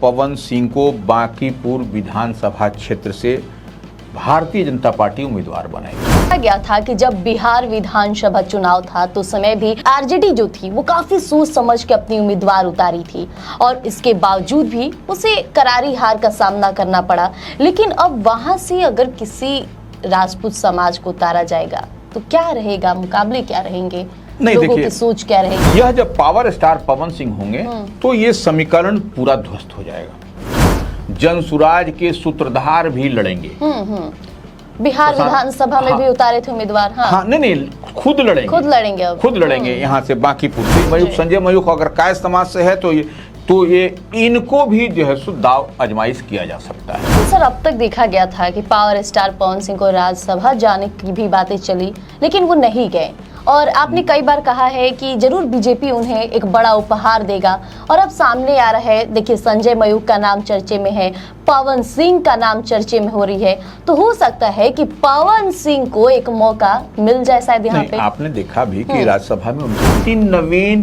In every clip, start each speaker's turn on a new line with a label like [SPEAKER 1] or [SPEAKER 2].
[SPEAKER 1] पवन सिंह को बांकीपुर विधानसभा क्षेत्र से भारतीय जनता पार्टी उम्मीदवार बनाएगी।
[SPEAKER 2] कहा गया था कि जब बिहार विधानसभा चुनाव था तो समय भी आरजेडी जो थी वो काफी सोच समझ के अपनी उम्मीदवार उतारी थी और इसके बावजूद भी उसे करारी हार का सामना करना पड़ा। लेकिन अब वहां से अगर किसी राजपूत समाज को उतारा जाएगा तो क्या रहेगा, मुकाबले क्या रहेंगे, लोगों की सोच क्या रहेगी?
[SPEAKER 1] यह जब पावर स्टार पवन सिंह होंगे तो ये समीकरण पूरा ध्वस्त हो जाएगा। जनसुराज के सूत्रधार भी लड़ेंगे।
[SPEAKER 2] बिहार विधानसभा में भी उतारे थे उम्मीदवार। हाँ,
[SPEAKER 1] नहीं खुद लड़ेंगे खुद लड़ेंगे यहाँ से बांकीपुर से। संजय मयूख अगर काय समाज से है तो ये इनको भी जो है सो दाव आजमाइश किया जा सकता है।
[SPEAKER 2] तो सर, अब तक देखा गया था कि पावर स्टार पवन सिंह को राज्यसभा जाने की भी बातें चली, लेकिन वो नहीं गए और आपने कई बार कहा है कि जरूर बीजेपी उन्हें एक बड़ा उपहार देगा और अब सामने आ रहा है। देखिए, संजय मयूख का नाम चर्चे में है, पवन सिंह का नाम चर्चे में हो रही है, तो हो सकता है कि पवन सिंह को एक मौका मिल जाए शायद यहाँ पे।
[SPEAKER 1] आपने देखा भी कि राज्यसभा में नितिन नवीन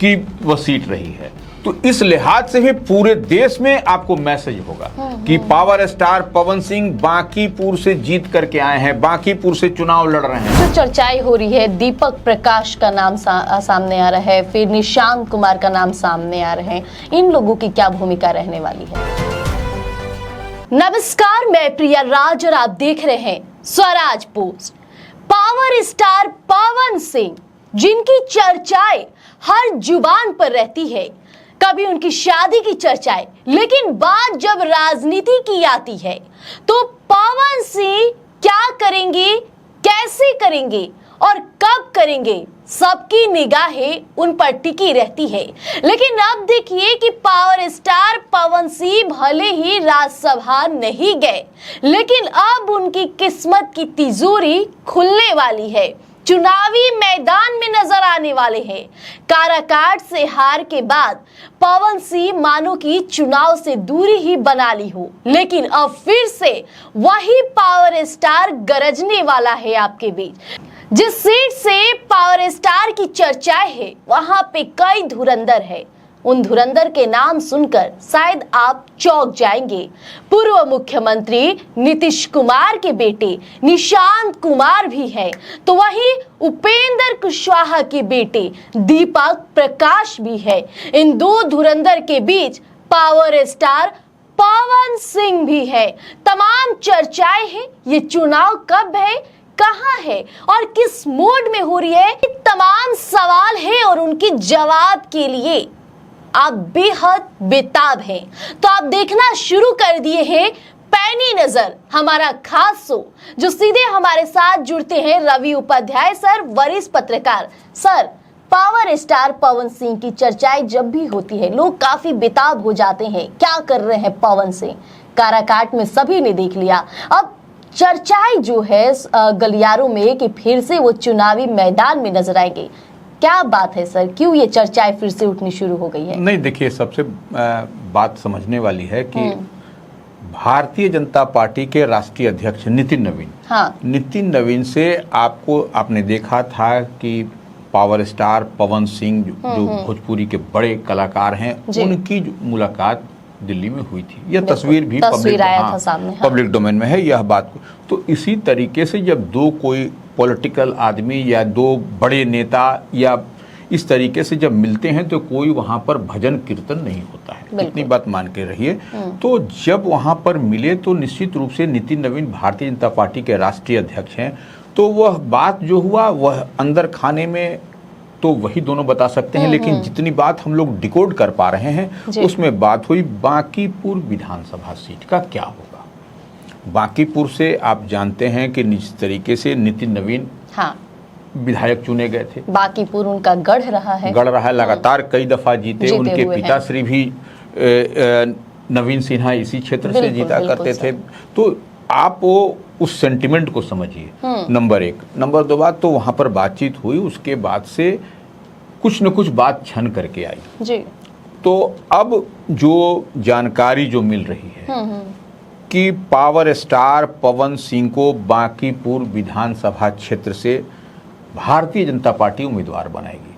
[SPEAKER 1] की वो सीट रही है, तो इस लिहाज से भी पूरे देश में आपको मैसेज होगा कि पावर स्टार पवन सिंह बांकीपुर से जीत करके आए हैं, बांकीपुर से चुनाव लड़ रहे हैं।
[SPEAKER 2] जो चर्चाएं हो रही है, दीपक प्रकाश का नाम सामने आ रहा है, फिर निशांत कुमार का नाम सामने आ रहे हैं, इन लोगों की क्या भूमिका रहने वाली है? नमस्कार, मैं प्रिया राज और आप देख रहे हैं Swaraj post. Power star Pawan Singh, जिनकी चर्चाएं हर जुबान पर रहती है, कभी उनकी शादी की चर्चाएं, लेकिन बात जब राजनीति की आती है तो पवन सिंह क्या करेंगे, कैसे करेंगे और कब करेंगे, सबकी निगाहें उन पर टिकी रहती है। लेकिन अब देखिए कि पावर स्टार पवन सिंह भले ही राज्यसभा नहीं गए, लेकिन अब उनकी किस्मत की तिजोरी खुलने वाली है, चुनावी मैदान में नजर आने वाले हैं। काराकाट से हार के बाद पवन सिंह मानो की चुनाव से दूरी ही बना ली हो, लेकिन अब फिर से वही पावर स्टार गरजने वाला है आपके बीच। जिस सीट से पावर स्टार की चर्चाएं है, वहां पे कई धुरंधर है। उन धुरंधर के नाम सुनकर शायद आप चौंक जाएंगे। पूर्व मुख्यमंत्री नीतीश कुमार के बेटे निशांत कुमार भी है, तो वहीं उपेंद्र कुशवाहा के बेटे दीपक प्रकाश भी है। इन दो धुरंधर के बीच पावर स्टार पवन सिंह भी है। तमाम चर्चाएं हैं, ये चुनाव कब है, कहां है और किस मोड में हो रही है, तमाम सवाल है और उनके जवाब के लिए आप बेहद बेताब हैं। तो आप देखना शुरू कर दिए हैं पैनी नजर, हमारा खास शो, जो सीधे हमारे साथ जुड़ते हैं रवि उपाध्याय सर, वरिष्ठ पत्रकार। Sir, power star Pawan Singh की चर्चाएं जब भी होती है, लोग काफी बेताब हो जाते हैं, क्या कर रहे हैं पवन सिंह। काराकाट में सभी ने देख लिया, अब चर्चाएं जो है गलियारों में कि फिर से वो चुनावी मैदान में नजर आएंगे। क्या बात है सर, क्यों ये चर्चाएं फिर से उठनी शुरू हो गई है?
[SPEAKER 1] नहीं, देखिए, सबसे बात समझने वाली है कि भारतीय जनता पार्टी के राष्ट्रीय अध्यक्ष नितिन नवीन, नितिन नवीन से आपने देखा था कि पावर स्टार पवन सिंह जो भोजपुरी के बड़े कलाकार हैं, उनकी मुलाकात दिल्ली में हुई थी। यह तस्वीर भी पब्लिक डोमेन में है यह बात। तो इसी तरीके से जब दो कोई पॉलिटिकल आदमी या दो बड़े नेता या इस तरीके से जब मिलते हैं तो कोई वहां पर भजन कीर्तन नहीं होता है, इतनी बात मान के रहिए। तो जब वहां पर मिले तो निश्चित रूप से नितिन नवीन भारतीय जनता पार्टी के राष्ट्रीय अध्यक्ष हैं, तो वह बात जो हुआ वह अंदर खाने में तो वही दोनों बता सकते हैं, लेकिन जितनी बात हम लोग डिकोड कर पा रहे हैं उसमें बात हुई बांकीपुर विधानसभा सीट का क्या होगा। बांकीपुर से आप जानते हैं कि निश्चित तरीके से नितिन नवीन विधायक चुने गए थे।
[SPEAKER 2] बांकीपुर उनका गढ़ रहा है,
[SPEAKER 1] लगातार कई दफा जीते। उनके पिताश्री भी नवीन सिन्हा इसी क्षेत्र से जीता करते थे। तो आप वो उस सेंटिमेंट को समझिए, नंबर एक। नंबर दो बात, तो वहां पर बातचीत हुई, उसके बाद से कुछ न कुछ बात छन करके आई
[SPEAKER 2] जी।
[SPEAKER 1] तो अब जो जानकारी जो मिल रही है कि पावर स्टार पवन सिंह को बांकीपुर विधानसभा क्षेत्र से भारतीय जनता पार्टी उम्मीदवार बनाएगी।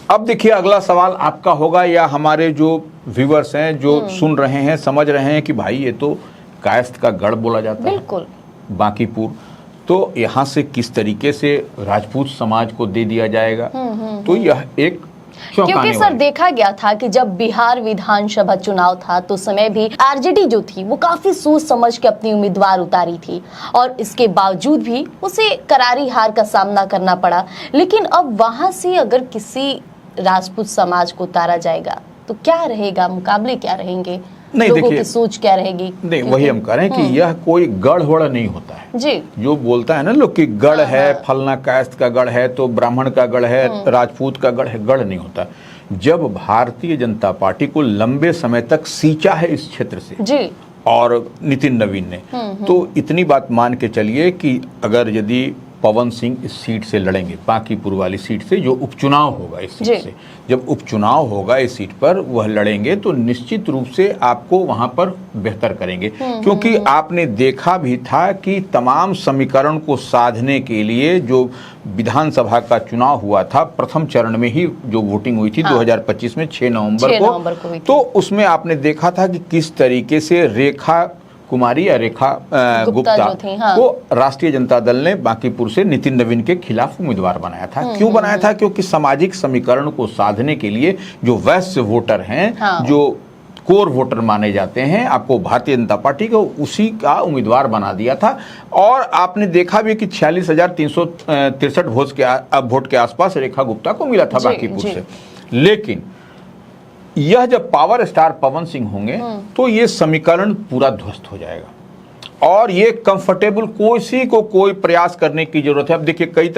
[SPEAKER 1] अब देखिए अगला सवाल आपका होगा या हमारे जो व्यूअर्स हैं जो सुन रहे हैं समझ रहे हैं कि भाई ये तो कायस्थ का गढ़ बोला जाता है
[SPEAKER 2] बिल्कुल
[SPEAKER 1] बांकीपुर, तो यहाँ से किस तरीके से राजपूत समाज को दे दिया जाएगा। तो यह एक
[SPEAKER 2] क्योंकि सर देखा गया था कि जब बिहार विधानसभा चुनाव था तो समय भी आरजेडी जो थी वो काफी सोच समझ के अपनी उम्मीदवार उतारी थी और इसके बावजूद भी उसे करारी हार का सामना करना पड़ा। लेकिन अब वहां से अगर किसी राजपूत समाज को उतारा जाएगा तो क्या रहेगा, मुकाबले क्या रहेंगे,
[SPEAKER 1] नहीं
[SPEAKER 2] लोगों
[SPEAKER 1] देखिए
[SPEAKER 2] की सोच क्या रहेगी।
[SPEAKER 1] नहीं वही हम कह रहे हैं कि यह कोई गढ़ वड़ नहीं होता है
[SPEAKER 2] जी
[SPEAKER 1] जो बोलता है ना लोग कि गढ़ है फलना कायस्थ का गढ़ है तो ब्राह्मण का गढ़ है राजपूत का गढ़ है, गढ़ नहीं होता। जब भारतीय जनता पार्टी को लंबे समय तक सींचा है इस क्षेत्र से
[SPEAKER 2] जी
[SPEAKER 1] और नितिन नवीन ने, तो इतनी बात मान के चलिए कि अगर यदि पवन सिंह इस सीट से लड़ेंगे बांकीपुर वाली सीट से, जो उपचुनाव होगा इस सीट से, जब उपचुनाव होगा इस सीट पर वह लड़ेंगे तो निश्चित रूप से आपको वहां पर बेहतर करेंगे। क्योंकि आपने देखा भी था कि तमाम समीकरण को साधने के लिए जो विधानसभा का चुनाव हुआ था प्रथम चरण में ही जो वोटिंग हुई थी 2025 में 6 नवंबर को, तो उसमें आपने देखा था कि किस तरीके से रेखा कुमारी या रेखा गुप्ता को राष्ट्रीय जनता दल ने बांकीपुर से नितिन नवीन के खिलाफ उम्मीदवार बनाया था। क्यों बनाया था? क्योंकि सामाजिक समीकरण को साधने के लिए जो वैश्य वोटर हैं, जो कोर वोटर माने जाते हैं, आपको भारतीय जनता पार्टी को उसी का उम्मीदवार बना दिया था। और आपने देखा भी कि 46,363 वोट के आसपास रेखा गुप्ता को मिला था बांकीपुर से। लेकिन यह जब पावर स्टार पवन सिंह होंगे तो ये समीकरण पूरा ध्वस्त हो जाएगा और ये कंफर्टेबल किसी को कोई प्रयास करने की जरूरत है। अब देखिए कई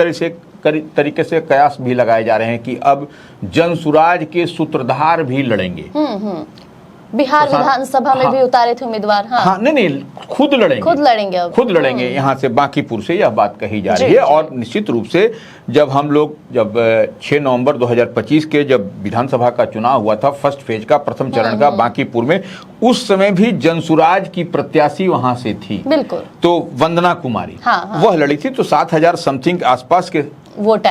[SPEAKER 1] तरीके से कयास भी लगाए जा रहे हैं कि अब जनसुराज के सूत्रधार भी लड़ेंगे।
[SPEAKER 2] बिहार विधानसभा में भी उतारे थे उम्मीदवार।
[SPEAKER 1] नहीं खुद लड़ेंगे खुद लड़ेंगे यहाँ से बांकीपुर से, यह बात कही जा रही है। और निश्चित रूप से जब 6 नवंबर 2025 के जब विधानसभा का चुनाव हुआ था फर्स्ट फेज का प्रथम चरण का बांकीपुर में, उस समय भी जनसुराज की प्रत्याशी वहां से थी बिल्कुल, तो वंदना कुमारी वह लड़ी थी। तो 7,000 समथिंग आसपास के वोट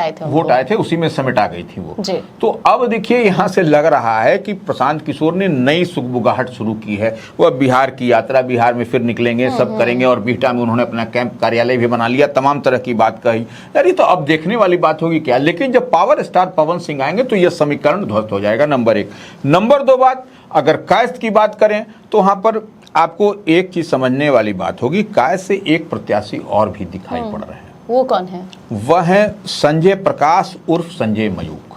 [SPEAKER 1] आए थे उसी में समेटा गई थी वो। तो अब देखिए यहाँ से लग रहा है कि प्रशांत किशोर ने नई सुगबुगाहट शुरू की है। वह बिहार की यात्रा, बिहार में फिर निकलेंगे, सब करेंगे और बिहटा में उन्होंने अपना कैंप कार्यालय भी बना लिया, तमाम तरह की बात कही। यार तो अब देखने वाली बात होगी क्या। लेकिन जब पावर स्टार पवन सिंह आएंगे तो यह समीकरण ध्वस्त हो जाएगा, नंबर 1। नंबर 2 बात, अगर कायस्थ की बात करें तो वहां पर आपको एक चीज समझने वाली बात होगी, कायस्थ से एक प्रत्याशी और भी दिखाई पड़ रहे हैं।
[SPEAKER 2] वो कौन है?
[SPEAKER 1] वह है संजय प्रकाश उर्फ संजय मयूख।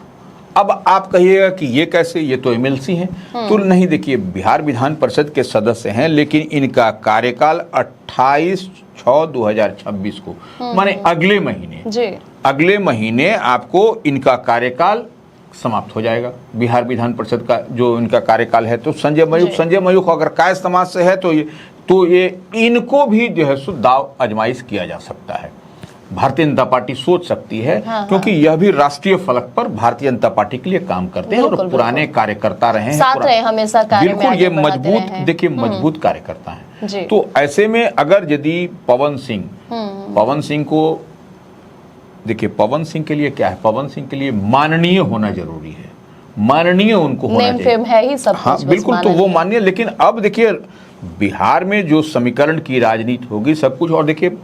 [SPEAKER 1] अब आप कहिएगा कि ये कैसे, ये तो एमएलसी हैं। तो नहीं, देखिए बिहार विधान परिषद के सदस्य हैं लेकिन इनका कार्यकाल 28/6/2026 को माने अगले महीने आपको इनका कार्यकाल समाप्त हो जाएगा। बिहार विधान परिषद का जो इनका कार्यकाल है, तो संजय मयूख अगर कायस्थ समाज से है तो ये इनको भी जो है सो दाव आजमाइश किया जा सकता है। भारतीय जनता पार्टी सोच सकती है क्योंकि यह भी राष्ट्रीय फलक पर भारतीय जनता पार्टी के लिए काम करते हैं और पुराने कार्यकर्ता रहे हैं,
[SPEAKER 2] साथ रहे हमेशा कार्य में,
[SPEAKER 1] बिल्कुल ये मजबूत, देखिए मजबूत कार्यकर्ता हैं। तो ऐसे में अगर यदि पवन सिंह को देखिए, पवन सिंह के लिए क्या है, पवन सिंह के लिए माननीय होना जरूरी है, माननीय उनको होना चाहिए
[SPEAKER 2] है ही सब। हाँ
[SPEAKER 1] बिल्कुल, तो वो माननीय। लेकिन अब देखिए बिहार में जो समीकरण की राजनीति होगी सब कुछ, और देखिए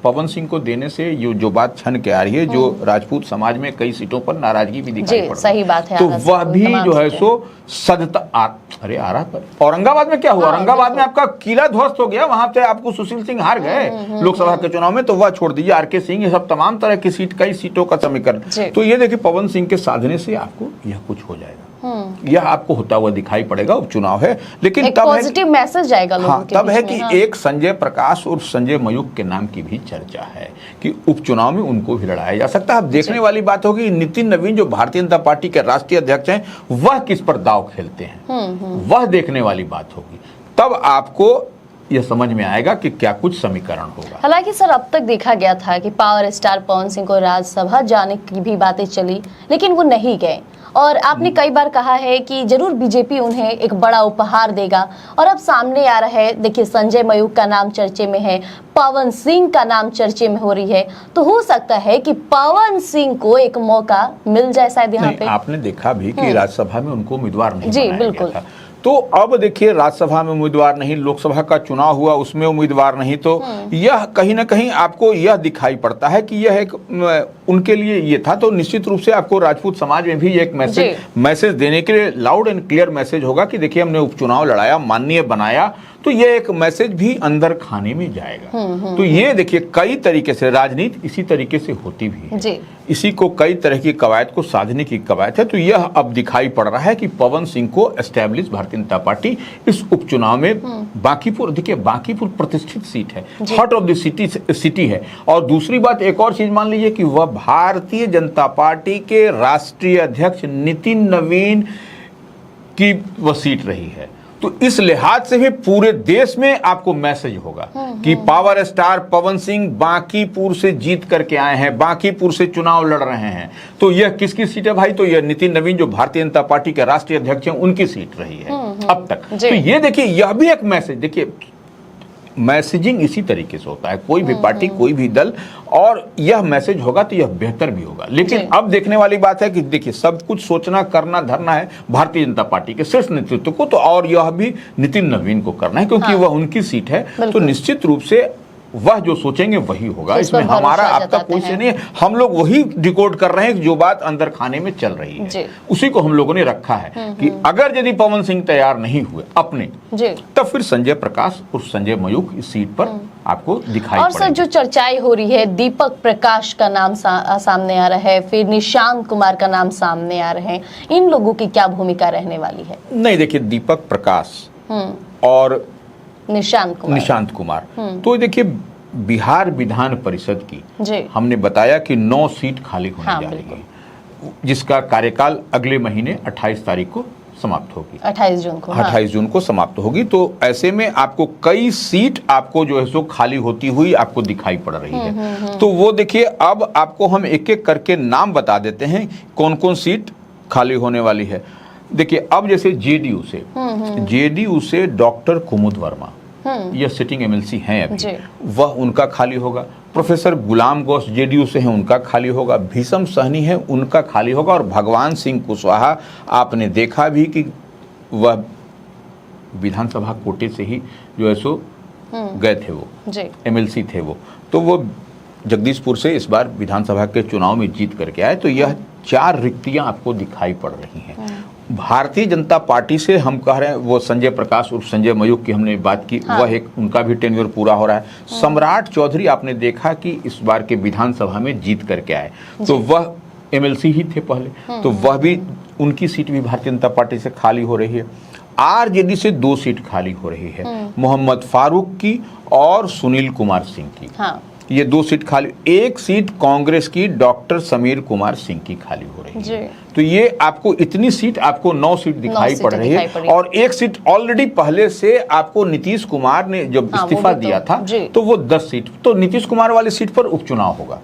[SPEAKER 1] पवन सिंह को देने से ये जो बात छन के आ रही है, जो राजपूत समाज में कई सीटों पर नाराजगी भी दिखाई पड़ रही है,
[SPEAKER 2] सही बात है,
[SPEAKER 1] तो वह भी जो है सो सदता अरे आ रहा पर औरंगाबाद में क्या हुआ, औरंगाबाद में आपका किला ध्वस्त हो गया, वहां पे आपको सुशील सिंह हार गए लोकसभा के चुनाव में, तो वह छोड़ दीजिए, आरके सिंह, ये सब तमाम तरह की कई सीटों का समीकरण। तो ये देखिए पवन सिंह के साधने से आपको यह कुछ हो जाएगा, यह आपको होता हुआ दिखाई पड़ेगा। उपचुनाव है लेकिन तब
[SPEAKER 2] पॉजिटिव मैसेज जाएगा लोगों के
[SPEAKER 1] तब है कि एक संजय प्रकाश और संजय मयूख के नाम की भी चर्चा है कि उपचुनाव में उनको भी लड़ाया जा सकता है। अब देखने वाली बात होगी नितिन नवीन जो भारतीय जनता पार्टी के राष्ट्रीय अध्यक्ष हैं, वह किस पर दांव खेलते हैं, वह देखने वाली बात होगी। तब आपको यह समझ में आएगा कि क्या कुछ समीकरण होगा।
[SPEAKER 2] हालांकि सर अब तक देखा गया था कि पावर स्टार पवन सिंह को राज्यसभा जाने की भी बातें चली, लेकिन वो नहीं गए और आपने कई बार कहा है कि जरूर बीजेपी उन्हें एक बड़ा उपहार देगा, और अब सामने आ रहा है, देखिए संजय मयूख का नाम चर्चे में है, पवन सिंह का नाम चर्चे में हो रही है, तो हो सकता है कि पवन सिंह को एक मौका मिल जाए शायद यहाँ पे।
[SPEAKER 1] आपने देखा भी कि राज्यसभा में उनको उम्मीदवार नहीं
[SPEAKER 2] जी
[SPEAKER 1] बनाया
[SPEAKER 2] बिल्कुल
[SPEAKER 1] गया था। तो अब देखिए राज्यसभा में उम्मीदवार नहीं, लोकसभा का चुनाव हुआ उसमें उम्मीदवार नहीं, तो यह कहीं ना कहीं आपको यह दिखाई पड़ता है कि यह एक उनके लिए ये था। तो निश्चित रूप से आपको राजपूत समाज में भी एक मैसेज देने के लिए लाउड एंड क्लियर मैसेज होगा कि देखिए हमने उपचुनाव लड़ाया, माननीय बनाया, तो ये एक मैसेज भी अंदर खाने में जाएगा। तो ये देखिए कई तरीके से राजनीति इसी तरीके से होती भी है
[SPEAKER 2] जी।
[SPEAKER 1] इसी को कई तरह की कवायद को साधने की कवायद है। तो यह अब दिखाई पड़ रहा है कि पवन सिंह को एस्टैब्लिश भारतीय जनता पार्टी इस उपचुनाव में बांकीपुर, देखिए बांकीपुर प्रतिष्ठित सीट है, हार्ट ऑफ द सिटी है। और दूसरी बात एक और चीज मान लीजिए कि वह भारतीय जनता पार्टी के राष्ट्रीय अध्यक्ष नितिन नवीन की वह सीट रही है। तो इस लिहाज से भी पूरे देश में आपको मैसेज होगा कि पावर स्टार पवन सिंह बांकीपुर से जीत करके आए हैं, बांकीपुर से चुनाव लड़ रहे हैं। तो यह किसकी सीट है भाई? तो यह नितिन नवीन जो भारतीय जनता पार्टी के राष्ट्रीय अध्यक्ष हैं उनकी सीट रही है अब तक। तो ये देखिए यह भी एक मैसेज, देखिए मैसेजिंग इसी तरीके से होता है, कोई भी पार्टी कोई भी दल, और यह मैसेज होगा तो यह बेहतर भी होगा। लेकिन अब देखने वाली बात है कि देखिए सब कुछ सोचना करना धरना है भारतीय जनता पार्टी के शीर्ष नेतृत्व को, तो और यह भी नितिन नवीन को करना है क्योंकि वह उनकी सीट है। तो निश्चित रूप से वह जो सोचेंगे वही होगा, इसमें हमारा आपका कोई से नहीं है। हम लोग वही डिकोड कर रहे हैं जो बात अंदर खाने में चल रही है, उसी को हम लोगों ने रखा है कि अगर यदि पवन सिंह तैयार नहीं हुए अपने, तब फिर संजय प्रकाश और संजय मयूख इस सीट पर आपको दिखाई
[SPEAKER 2] और सर जो चर्चाएं हो रही है, दीपक प्रकाश का नाम सामने आ रहा है, फिर निशांत कुमार का नाम सामने आ रहे हैं, इन लोगों की क्या भूमिका रहने वाली है?
[SPEAKER 1] नहीं देखिए दीपक प्रकाश और
[SPEAKER 2] निशांत कुमार
[SPEAKER 1] तो देखिए बिहार विधान परिषद की हमने बताया कि 9 सीट खाली होने जा रही है, जिसका कार्यकाल अगले महीने 28 तारीख को समाप्त होगी, 28 जून को समाप्त होगी। तो ऐसे में आपको कई सीट आपको जो है सो खाली होती हुई आपको दिखाई पड़ रही है। तो वो देखिए अब आपको हम एक एक करके नाम बता देते हैं कौन कौन सीट खाली होने वाली है। देखिए अब जैसे जेडीयू से डॉक्टर कुमुद वर्मा, यह सिटिंग एमएलसी हैं अभी, वह उनका खाली होगा। प्रोफेसर गुलाम गौस जेडीयू से हैं, उनका खाली होगा। भीषम सहनी है, उनका खाली होगा। और भगवान सिंह कुशवाहा आपने देखा भी कि वह विधानसभा कोटे से ही जो है सो गए थे, वो एमएलसी थे वो, तो वो जगदीशपुर से इस बार विधानसभा के चुनाव में जीत करके आए। तो यह 4 रिक्तियां आपको दिखाई पड़ रही हैं। भारतीय जनता पार्टी से हम कह रहे हैं वो संजय प्रकाश और संजय मयूख की हमने बात की, वह एक उनका भी टेन्योर पूरा हो रहा है। सम्राट चौधरी आपने देखा कि इस बार के विधानसभा में जीत करके आए, तो वह एमएलसी ही थे पहले, तो वह भी उनकी सीट भी भारतीय जनता पार्टी से खाली हो रही है। आरजेडी से 2 सीट खाली हो रही है, मोहम्मद फारूक की और सुनील कुमार सिंह की, ये 2 सीट खाली। 1 सीट कांग्रेस की डॉक्टर समीर कुमार सिंह की खाली हो रही है। तो ये आपको इतनी सीट, आपको 9 सीट दिखाई पड़ रही है। और 1 सीट ऑलरेडी पहले से आपको नीतीश कुमार ने जब इस्तीफा दिया था तो वो 10 सीट, तो नीतीश कुमार वाली सीट पर उपचुनाव होगा,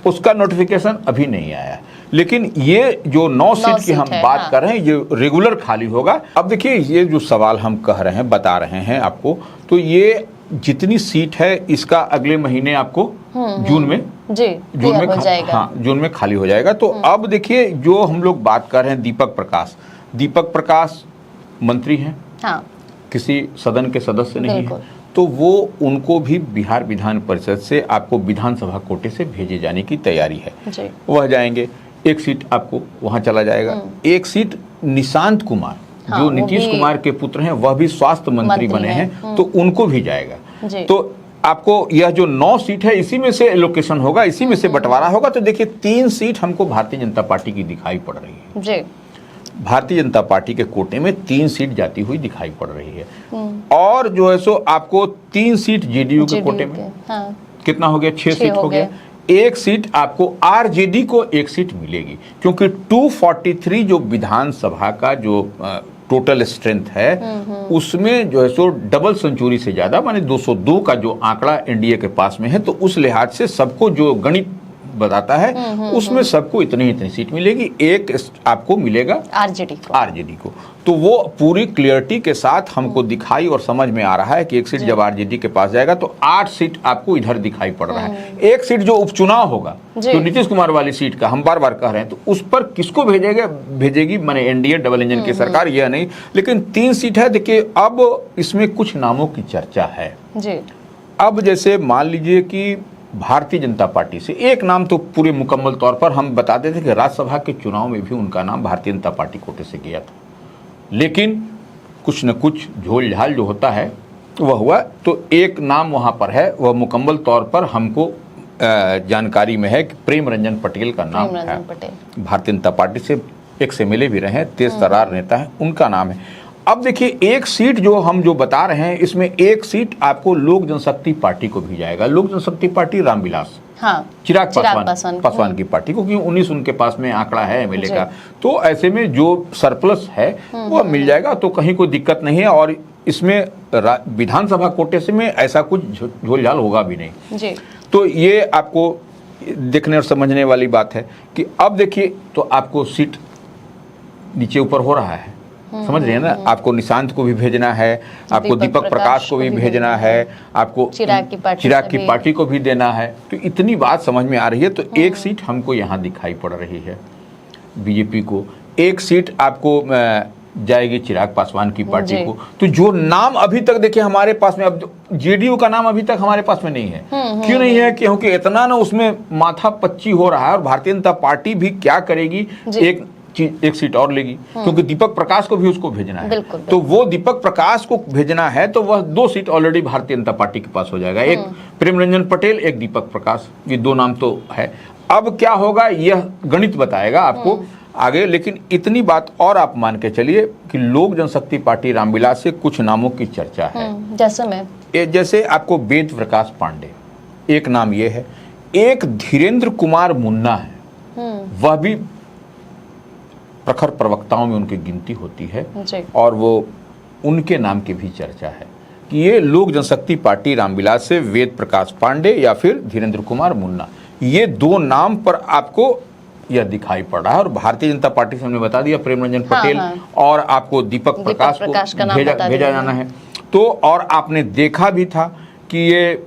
[SPEAKER 1] उसका नोटिफिकेशन अभी नहीं आया है। लेकिन ये जो 9 सीट की हम बात कर रहे हैं ये रेगुलर खाली होगा। अब देखिए ये जो सवाल हम कह रहे हैं, बता रहे हैं आपको, तो ये जितनी सीट है इसका अगले महीने आपको जून में जून में खाली हो जाएगा। तो अब देखिए जो हम लोग बात कर रहे हैं दीपक प्रकाश मंत्री हैं, किसी सदन के सदस्य नहीं है, तो वो उनको भी बिहार विधान परिषद से आपको विधानसभा कोटे से भेजे जाने की तैयारी है, वह जाएंगे। 1 सीट आपको वहां चला जाएगा। 1 सीट निशांत कुमार जो नीतीश कुमार के पुत्र हैं, वह भी स्वास्थ्य मंत्री बने हैं, तो उनको भी जाएगा। तो आपको यह जो 9 सीट है इसी में से एलोकेशन होगा, इसी में से बंटवारा होगा। तो देखिए 3 सीट हमको भारतीय जनता पार्टी की दिखाई पड़ रही है। भारतीय जनता पार्टी के कोटे में 3 सीट जाती हुई दिखाई पड़ रही है। और जो है सो आपको 3 सीट जेडीयू के कोटे में, कितना हो गया? 6 सीट हो गया। 1 सीट आपको आरजेडी को 1 सीट मिलेगी, क्योंकि 243 जो विधानसभा का जो टोटल स्ट्रेंथ है उसमें जो है सो डबल सेंचुरी से ज्यादा माने 202 का जो आंकड़ा एनडीए के पास में है। तो उस लिहाज से सबको जो गणित बताता है, उसमें सबको इतनी सीट मिलेगी, एक आपको मिलेगा आरजेडी को। तो वो पूरी क्लियरिटी के साथ हमको दिखाई और समझ में आ रहा है कि एक सीट जब आरजेडी के पास जाएगा तो 8 सीट आपको इधर दिखाई पड़ रहा है। एक सीट जो उपचुनाव होगा, तो नीतीश कुमार वाली सीट का हम बार बार कह रहे हैं, तो उस पर किसको भेजेगी माने एनडीए डबल इंजन की सरकार, यह नहीं, लेकिन 3 सीट है। देखिए अब इसमें कुछ नामों की चर्चा है जी। अब जैसे मान लीजिए कि भारतीय जनता पार्टी से एक नाम तो पूरे मुकम्मल तौर पर हम बताते थे कि राज्यसभा के चुनाव में भी उनका नाम भारतीय जनता पार्टी कोटे से गया था, लेकिन कुछ न कुछ झोल झाल जो होता है वह हुआ। तो एक नाम वहाँ पर है, वह मुकम्मल तौर पर हमको जानकारी में है कि प्रेम रंजन पटेल का नाम है। भारतीय जनता पार्टी से एक एमएलए भी रहे, तेज तर्रार नेता है, उनका नाम है। अब देखिए एक सीट जो हम जो बता रहे हैं, इसमें एक सीट आपको लोक जनशक्ति पार्टी को भी जाएगा। लोक जनशक्ति पार्टी रामविलास, हाँ, चिराग पासवान की पार्टी को, क्योंकि 19 उनके पास में आंकड़ा है एमएलए का, तो ऐसे में जो सरप्लस है वह मिल जाएगा, तो कहीं कोई दिक्कत नहीं है। और इसमें विधानसभा कोटे से में ऐसा कुछ झोलझाल होगा भी नहीं जी। तो ये आपको देखने और समझने वाली बात है कि अब देखिए तो आपको सीट नीचे ऊपर हो रहा है, समझ रहे हैं ना। आपको निशांत को भी भेजना है, आपको दीपक प्रकाश को भी भेजना है, आपको चिराग की पार्टी को भी देना है। तो इतनी बात समझ में आ रही है। तो एक सीट हमको यहाँ दिखाई पड़ रही है बीजेपी को, एक सीट आपको जाएगी चिराग पासवान की पार्टी को। तो जो नाम अभी तक देखिए हमारे पास में, अब जेडीयू का नाम अभी तक हमारे पास में नहीं है। क्यों नहीं है? क्योंकि इतना ना उसमें माथा पच्ची हो रहा है, और भारतीय जनता पार्टी भी क्या करेगी, एक सीट और लेगी, क्योंकि दीपक प्रकाश को भी उसको भेजना है। तो वो दीपक प्रकाश को भेजना है तो वह 2 seat already Bharatiya Janata party के पास हो जाएगा, एक प्रेम रंजन पटेल, एक दीपक प्रकाश, ये 2 नाम तो है। अब क्या होगा यह गणित बताएगा आपको आगे, लेकिन इतनी बात और आप मान के चलिए कि लोक जनशक्ति पार्टी रामविलास से कुछ नामों की चर्चा है। जैसे आपको वेद प्रकाश पांडे, एक नाम ये है, एक धीरेन्द्र कुमार मुन्ना है, वह भी प्रखर प्रवक्ताओं में उनकी गिनती होती है, और वो उनके नाम की भी चर्चा है कि ये लोक जनशक्ति पार्टी रामविलास से वेद प्रकाश पांडे या फिर धीरेन्द्र कुमार मुन्ना, ये 2 नाम पर आपको यह दिखाई पड़ रहा है। और भारतीय जनता पार्टी से हमने बता दिया प्रेम रंजन पटेल, और आपको दीपक प्रकाश को भेजा जाना है। तो और आपने देखा भी था कि ये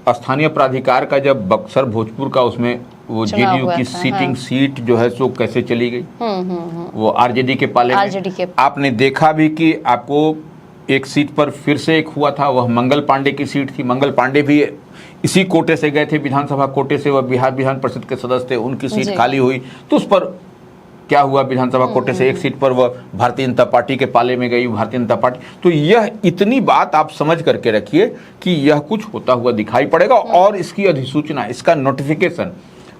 [SPEAKER 1] स्थानीय प्राधिकार का जब बक्सर भोजपुर का उसमें वो जेडीयू की सीटिंग सीट जो है सो कैसे चली गई, वो आरजेडी के पाले में। आपने देखा भी कि आपको एक सीट पर फिर से एक हुआ था, वह मंगल पांडे की सीट थी। मंगल पांडे भी इसी कोटे से गए थे, विधानसभा कोटे से, वह बिहार विधान परिषद के सदस्य थे, उनकी सीट खाली हुई। तो उस पर क्या हुआ, विधानसभा कोटे से एक सीट पर वह भारतीय जनता पार्टी के पाले में गई, भारतीय जनता पार्टी। तो यह इतनी बात आप समझ करके रखिए कि यह कुछ होता हुआ दिखाई पड़ेगा, और इसकी अधिसूचना, इसका नोटिफिकेशन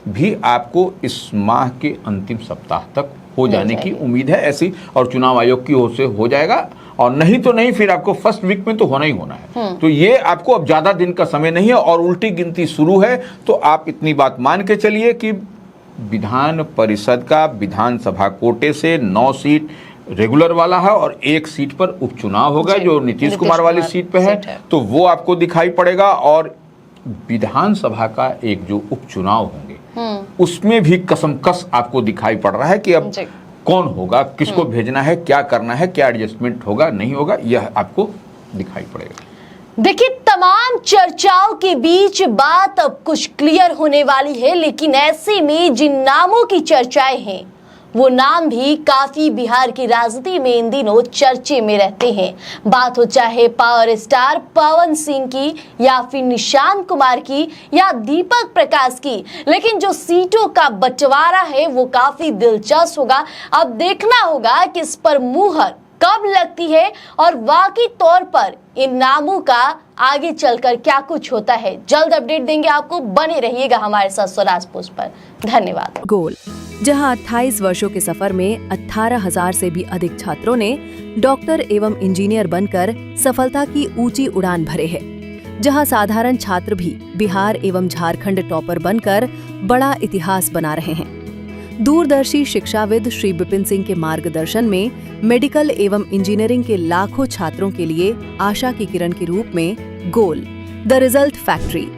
[SPEAKER 1] भी आपको इस माह के अंतिम सप्ताह तक हो जाने की उम्मीद है ऐसी, और चुनाव आयोग की ओर से हो जाएगा, और नहीं तो नहीं फिर आपको फर्स्ट वीक में तो होना ही होना है। तो ये आपको अब ज्यादा दिन का समय नहीं है, और उल्टी गिनती शुरू है। तो आप इतनी बात मान के चलिए कि विधान परिषद का विधानसभा कोटे से 9 सीट रेगुलर वाला है, और 1 सीट पर उपचुनाव होगा जो नीतीश कुमार वाली सीट पे है, तो वो आपको दिखाई पड़ेगा। और विधानसभा का एक जो उपचुनाव होंगे उसमें भी कसमकस आपको दिखाई पड़ रहा है कि अब कौन होगा, किसको भेजना है, क्या करना है, क्या एडजस्टमेंट होगा, नहीं होगा, यह आपको दिखाई पड़ेगा।
[SPEAKER 2] देखिए तमाम चर्चाओं के बीच बात अब कुछ क्लियर होने वाली है, लेकिन ऐसे में जिन नामों की चर्चाएं हैं वो नाम भी काफी बिहार की राजनीति में इन दिनों चर्चे में रहते हैं। बात हो चाहे पावर स्टार पवन सिंह की, या फिर निशांत कुमार की, या दीपक प्रकाश की, लेकिन जो सीटों का बंटवारा है वो काफी दिलचस्प होगा। अब देखना होगा कि इस पर मुहर कब लगती है, और वाकई तौर पर इन नामों का आगे चलकर क्या कुछ होता है। जल्द अपडेट देंगे आपको, बने रहिएगा हमारे साथ स्वराज पोस्ट पर। धन्यवाद।
[SPEAKER 3] गोल, जहां 28 वर्षों के सफर में 18,000 से भी अधिक छात्रों ने डॉक्टर एवं इंजीनियर बनकर सफलता की ऊंची उड़ान भरे है, जहां साधारण छात्र भी बिहार एवं झारखंड टॉपर बनकर बड़ा इतिहास बना रहे हैं। दूरदर्शी शिक्षाविद श्री विपिन सिंह के मार्गदर्शन में मेडिकल एवं इंजीनियरिंग के लाखों छात्रों के लिए आशा की किरण के रूप में गोल, द रिजल्ट फैक्ट्री